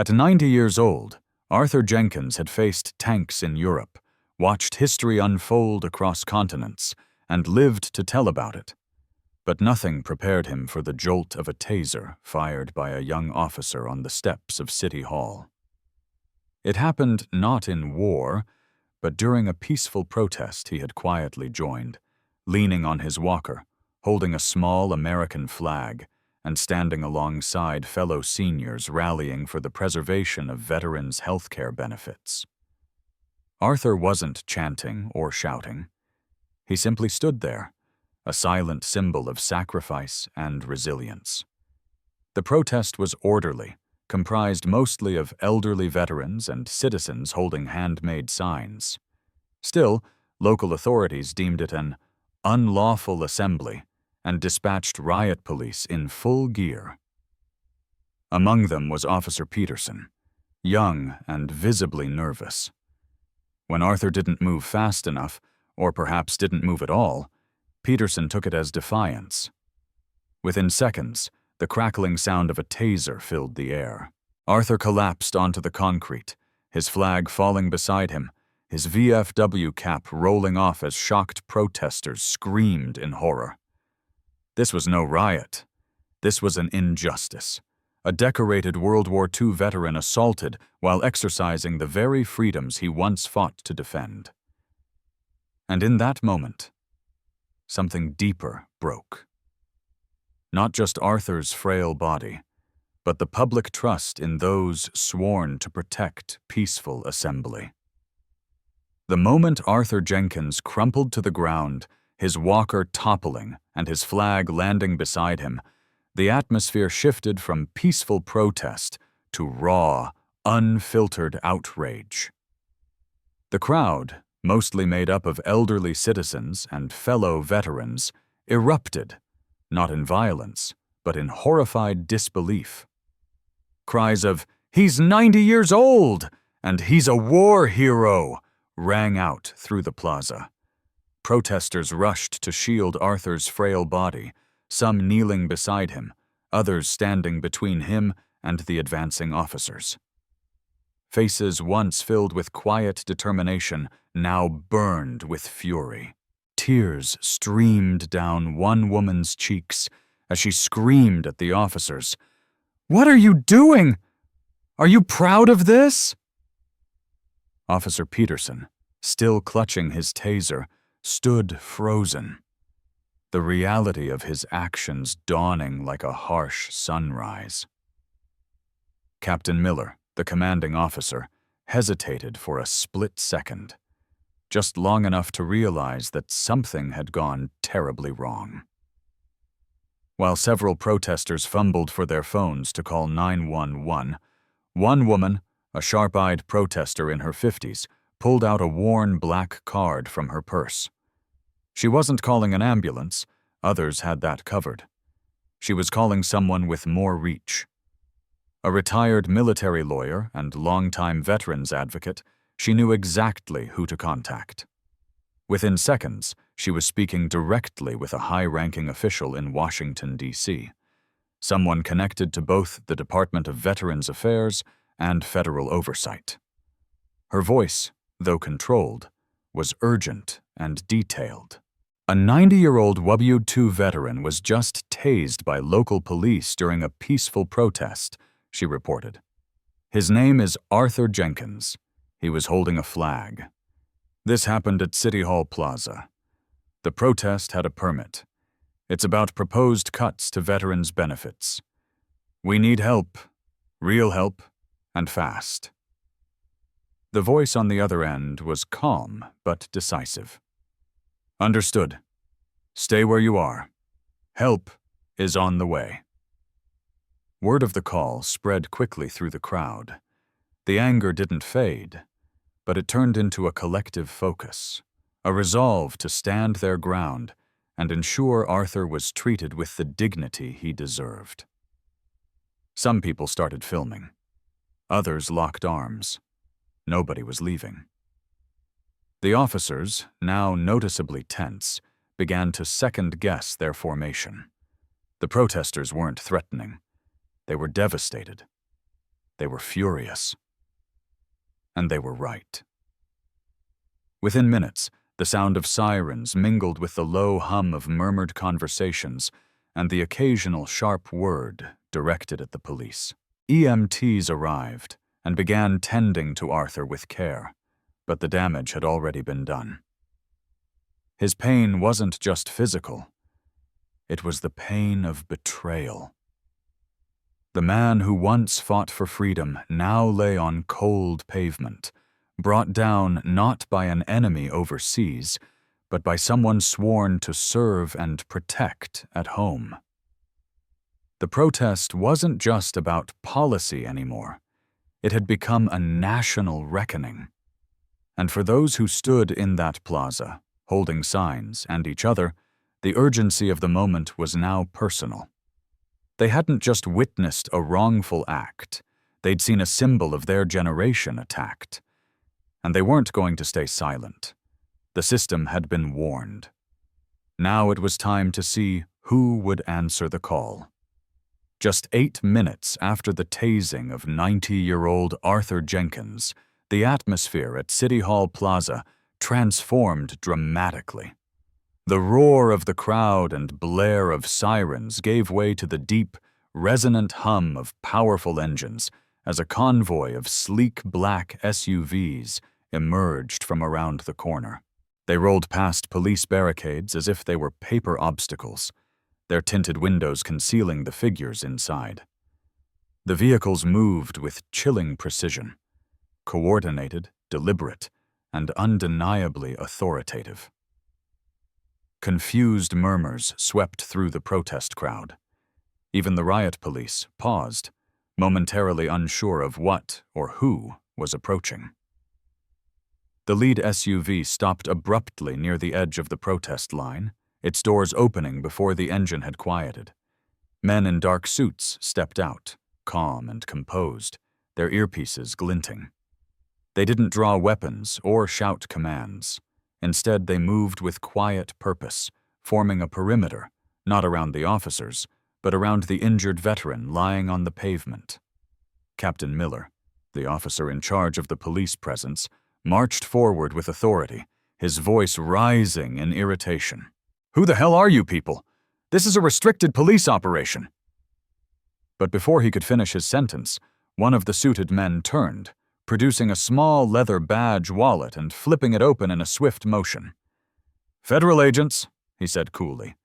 At 90 years old, Arthur Jenkins had faced tanks in Europe, watched history unfold across continents, and lived to tell about it. But nothing prepared him for the jolt of a taser fired by a young officer on the steps of City Hall. It happened not in war, but during a peaceful protest he had quietly joined, leaning on his walker, holding a small American flag, and standing alongside fellow seniors rallying for the preservation of veterans' healthcare benefits. Arthur wasn't chanting or shouting. He simply stood there, a silent symbol of sacrifice and resilience. The protest was orderly, comprised mostly of elderly veterans and citizens holding handmade signs. Still, local authorities deemed it an unlawful assembly and dispatched riot police in full gear. Among them was Officer Peterson, young and visibly nervous. When Arthur didn't move fast enough, or perhaps didn't move at all, Peterson took it as defiance. Within seconds, the crackling sound of a taser filled the air. Arthur collapsed onto the concrete, his flag falling beside him, his VFW cap rolling off as shocked protesters screamed in horror. This was no riot. This was an injustice. A decorated World War II veteran assaulted while exercising the very freedoms he once fought to defend. And in that moment, something deeper broke. Not just Arthur's frail body, but the public trust in those sworn to protect peaceful assembly. The moment Arthur Jenkins crumpled to the ground, his walker toppling and his flag landing beside him, the atmosphere shifted from peaceful protest to raw, unfiltered outrage. The crowd, mostly made up of elderly citizens and fellow veterans, erupted, not in violence, but in horrified disbelief. Cries of, "He's 90 years old!" and "He's a war hero!" rang out through the plaza. Protesters rushed to shield Arthur's frail body, some kneeling beside him, others standing between him and the advancing officers. Faces once filled with quiet determination now burned with fury. Tears streamed down one woman's cheeks as she screamed at the officers, "What are you doing? Are you proud of this?" Officer Peterson, still clutching his taser, stood frozen, the reality of his actions dawning like a harsh sunrise. Captain Miller, the commanding officer, hesitated for a split second, just long enough to realize that something had gone terribly wrong. While several protesters fumbled for their phones to call 911, one woman, a sharp-eyed protester in her 50s, pulled out a worn black card from her purse. She wasn't calling an ambulance, others had that covered. She was calling someone with more reach. A retired military lawyer and longtime veterans advocate, she knew exactly who to contact. Within seconds, she was speaking directly with a high-ranking official in Washington, D.C., someone connected to both the Department of Veterans Affairs and federal oversight. Her voice, though controlled, was urgent and detailed. A 90-year-old WWII veteran was just tased by local police during a peaceful protest, she reported. His name is Arthur Jenkins. He was holding a flag. This happened at City Hall Plaza. The protest had a permit. It's about proposed cuts to veterans' benefits. We need help, real help, and fast. The voice on the other end was calm but decisive. Understood. Stay where you are. Help is on the way. Word of the call spread quickly through the crowd. The anger didn't fade, but it turned into a collective focus, a resolve to stand their ground and ensure Arthur was treated with the dignity he deserved. Some people started filming. Others locked arms. Nobody was leaving. The officers, now noticeably tense, began to second-guess their formation. The protesters weren't threatening. They were devastated. They were furious. And they were right. Within minutes, the sound of sirens mingled with the low hum of murmured conversations and the occasional sharp word directed at the police. EMTs arrived and began tending to Arthur with care, but the damage had already been done. His pain wasn't just physical. It was the pain of betrayal. The man who once fought for freedom now lay on cold pavement, brought down not by an enemy overseas, but by someone sworn to serve and protect at home. The protest wasn't just about policy anymore. It had become a national reckoning. And for those who stood in that plaza, holding signs and each other, the urgency of the moment was now personal. They hadn't just witnessed a wrongful act, they'd seen a symbol of their generation attacked. And they weren't going to stay silent. The system had been warned. Now it was time to see who would answer the call. Just 8 minutes after the tasing of 90-year-old Arthur Jenkins, the atmosphere at City Hall Plaza transformed dramatically. The roar of the crowd and blare of sirens gave way to the deep, resonant hum of powerful engines as a convoy of sleek black SUVs emerged from around the corner. They rolled past police barricades as if they were paper obstacles, their tinted windows concealing the figures inside. The vehicles moved with chilling precision, coordinated, deliberate, and undeniably authoritative. Confused murmurs swept through the protest crowd. Even the riot police paused, momentarily unsure of what or who was approaching. The lead SUV stopped abruptly near the edge of the protest line, its doors opening before the engine had quieted. Men in dark suits stepped out, calm and composed, their earpieces glinting. They didn't draw weapons or shout commands. Instead, they moved with quiet purpose, forming a perimeter, not around the officers, but around the injured veteran lying on the pavement. Captain Miller, the officer in charge of the police presence, marched forward with authority, his voice rising in irritation. "Who the hell are you people? This is a restricted police operation." But before he could finish his sentence, one of the suited men turned, producing a small leather badge wallet and flipping it open in a swift motion. "Federal agents," he said coolly.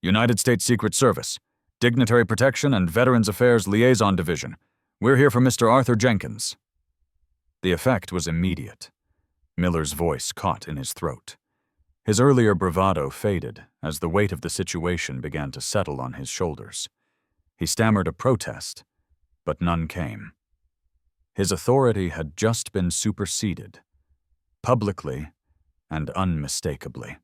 "United States Secret Service, Dignitary Protection and Veterans Affairs Liaison Division. We're here for Mr. Arthur Jenkins." The effect was immediate. Miller's voice caught in his throat. His earlier bravado faded as the weight of the situation began to settle on his shoulders. He stammered a protest, but none came. His authority had just been superseded, publicly and unmistakably.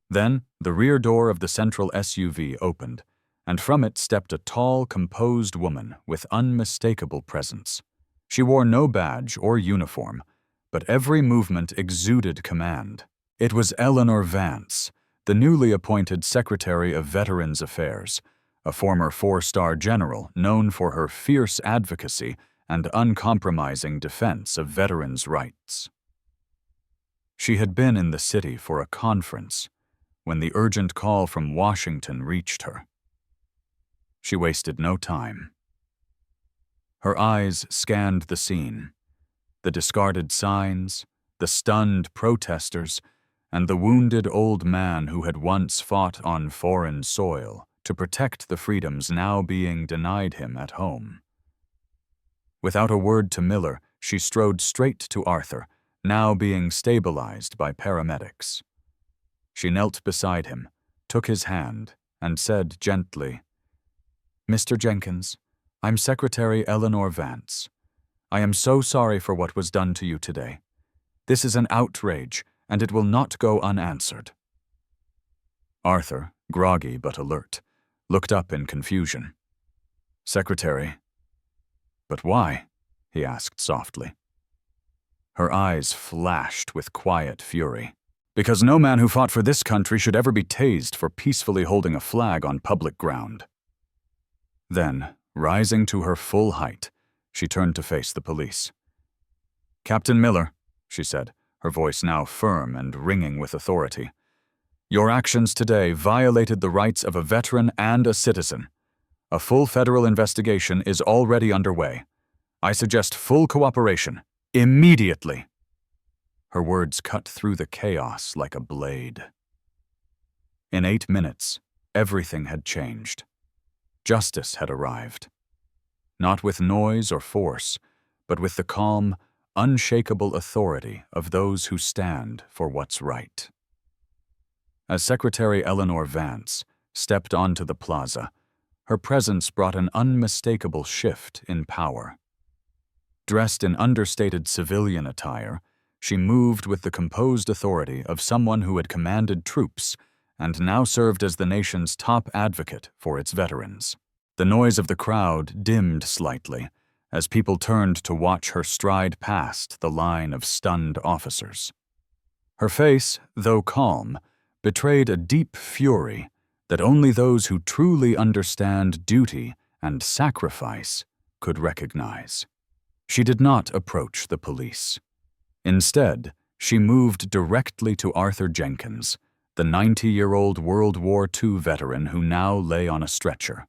Then, the rear door of the central SUV opened, and from it stepped a tall, composed woman with unmistakable presence. She wore no badge or uniform, but every movement exuded command. It was Eleanor Vance, the newly appointed Secretary of Veterans Affairs, a former 4-star general known for her fierce advocacy and uncompromising defense of veterans' rights. She had been in the city for a conference when the urgent call from Washington reached her. She wasted no time. Her eyes scanned the scene, the discarded signs, the stunned protesters, and the wounded old man who had once fought on foreign soil to protect the freedoms now being denied him at home. Without a word to Miller, she strode straight to Arthur, now being stabilized by paramedics. She knelt beside him, took his hand, and said gently, "Mr. Jenkins, I'm Secretary Eleanor Vance. I am so sorry for what was done to you today. This is an outrage, and it will not go unanswered." Arthur, groggy but alert, looked up in confusion. "Secretary, but why?" he asked softly. Her eyes flashed with quiet fury. "Because no man who fought for this country should ever be tased for peacefully holding a flag on public ground." Then, rising to her full height, She turned to face the police. "Captain Miller," she said, her voice now firm and ringing with authority, "your actions today violated the rights of a veteran and a citizen. A full federal investigation is already underway. I suggest full cooperation, immediately." Her words cut through the chaos like a blade. In 8 minutes, everything had changed. Justice had arrived. Not with noise or force, but with the calm, unshakable authority of those who stand for what's right. As Secretary Eleanor Vance stepped onto the plaza, her presence brought an unmistakable shift in power. Dressed in understated civilian attire, she moved with the composed authority of someone who had commanded troops and now served as the nation's top advocate for its veterans. The noise of the crowd dimmed slightly as people turned to watch her stride past the line of stunned officers. Her face, though calm, betrayed a deep fury that only those who truly understand duty and sacrifice could recognize. She did not approach the police. Instead, she moved directly to Arthur Jenkins, the 90-year-old World War II veteran who now lay on a stretcher,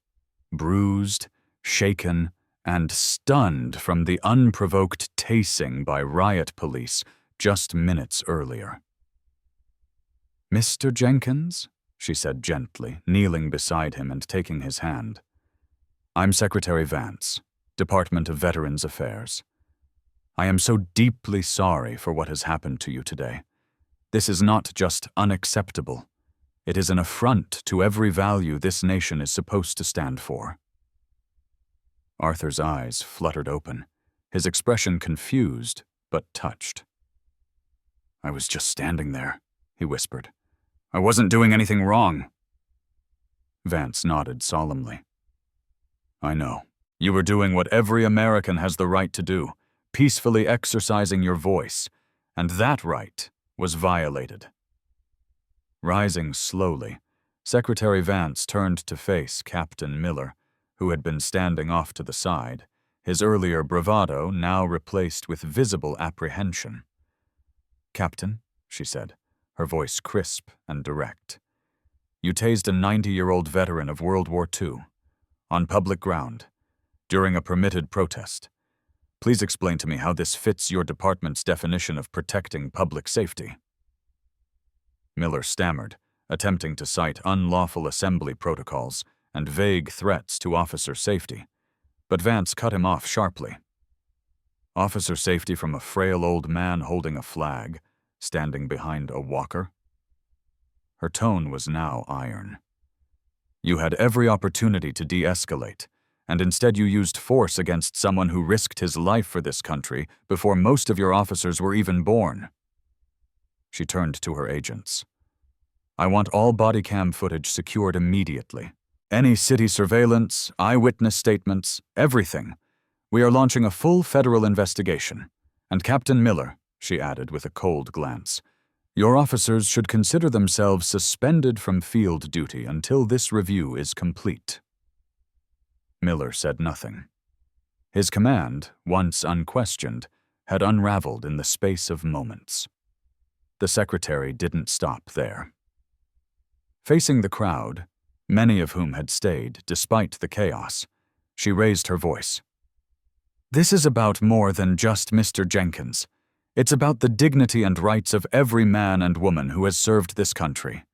bruised, shaken, and stunned from the unprovoked tasing by riot police just minutes earlier. "Mr. Jenkins?" she said gently, kneeling beside him and taking his hand. "I'm Secretary Vance, Department of Veterans Affairs. I am so deeply sorry for what has happened to you today. This is not just unacceptable. It is an affront to every value this nation is supposed to stand for." Arthur's eyes fluttered open, his expression confused but touched. "I was just standing there," he whispered. "I wasn't doing anything wrong." Vance nodded solemnly. "I know. You were doing what every American has the right to do, peacefully exercising your voice, and that right was violated." Rising slowly, Secretary Vance turned to face Captain Miller, who had been standing off to the side, his earlier bravado now replaced with visible apprehension. "Captain," she said, her voice crisp and direct, "you tased a 90-year-old veteran of World War II, on public ground, during a permitted protest. Please explain to me how this fits your department's definition of protecting public safety." Miller stammered, attempting to cite unlawful assembly protocols and vague threats to officer safety, but Vance cut him off sharply. Officer safety from a frail old man holding a flag, standing behind a walker? Her tone was now iron. "You had every opportunity to de-escalate, and instead you used force against someone who risked his life for this country before most of your officers were even born." She turned to her agents. "I want all body cam footage secured immediately. Any city surveillance, eyewitness statements, everything. We are launching a full federal investigation. And Captain Miller," she added with a cold glance, "your officers should consider themselves suspended from field duty until this review is complete." Miller said nothing. His command, once unquestioned, had unraveled in the space of moments. The secretary didn't stop there. Facing the crowd, many of whom had stayed despite the chaos, she raised her voice. "This is about more than just Mr. Jenkins. It's about the dignity and rights of every man and woman who has served this country.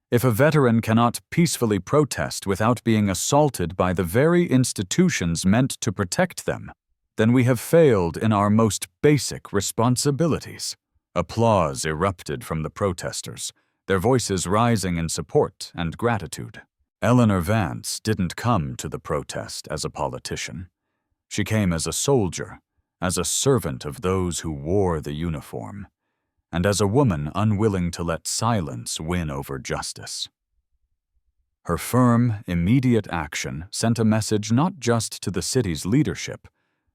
If a veteran cannot peacefully protest without being assaulted by the very institutions meant to protect them, then we have failed in our most basic responsibilities." Applause erupted from the protesters, their voices rising in support and gratitude. Eleanor Vance didn't come to the protest as a politician. She came as a soldier, as a servant of those who wore the uniform, and as a woman unwilling to let silence win over justice. Her firm, immediate action sent a message not just to the city's leadership,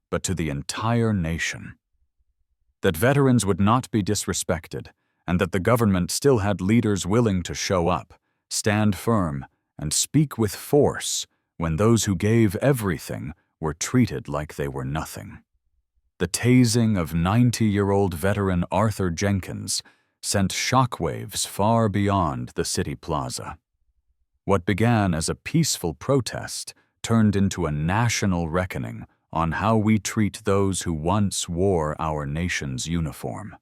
but to the entire nation. That veterans would not be disrespected, and that the government still had leaders willing to show up, stand firm, and speak with force when those who gave everything were treated like they were nothing. The tasing of 90-year-old veteran Arthur Jenkins sent shockwaves far beyond the city plaza. What began as a peaceful protest turned into a national reckoning on how we treat those who once wore our nation's uniform.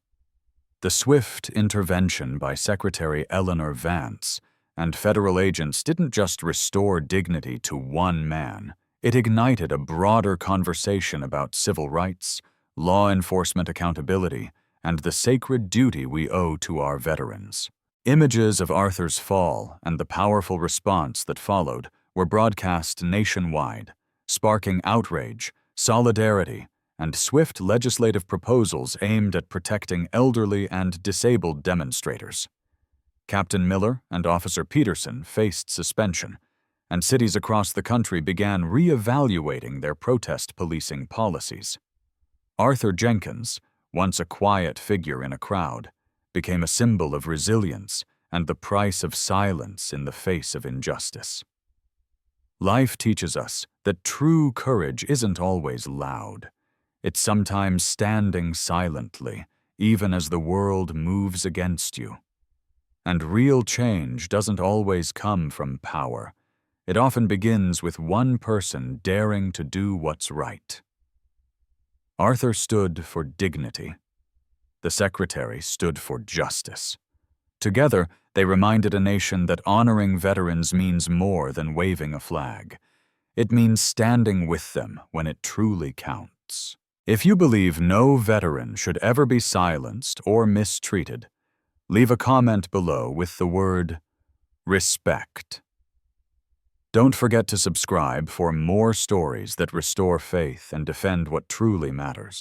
The swift intervention by Secretary Eleanor Vance and federal agents didn't just restore dignity to one man. It ignited a broader conversation about civil rights, law enforcement accountability, and the sacred duty we owe to our veterans. Images of Arthur's fall and the powerful response that followed were broadcast nationwide, sparking outrage, solidarity, and swift legislative proposals aimed at protecting elderly and disabled demonstrators. Captain Miller and Officer Peterson faced suspension, and cities across the country began re-evaluating their protest policing policies. Arthur Jenkins, once a quiet figure in a crowd, became a symbol of resilience and the price of silence in the face of injustice. Life teaches us that true courage isn't always loud. It's sometimes standing silently, even as the world moves against you. And real change doesn't always come from power. It often begins with one person daring to do what's right. Arthur stood for dignity. The secretary stood for justice. Together, they reminded a nation that honoring veterans means more than waving a flag. It means standing with them when it truly counts. If you believe no veteran should ever be silenced or mistreated, leave a comment below with the word respect. Don't forget to subscribe for more stories that restore faith and defend what truly matters.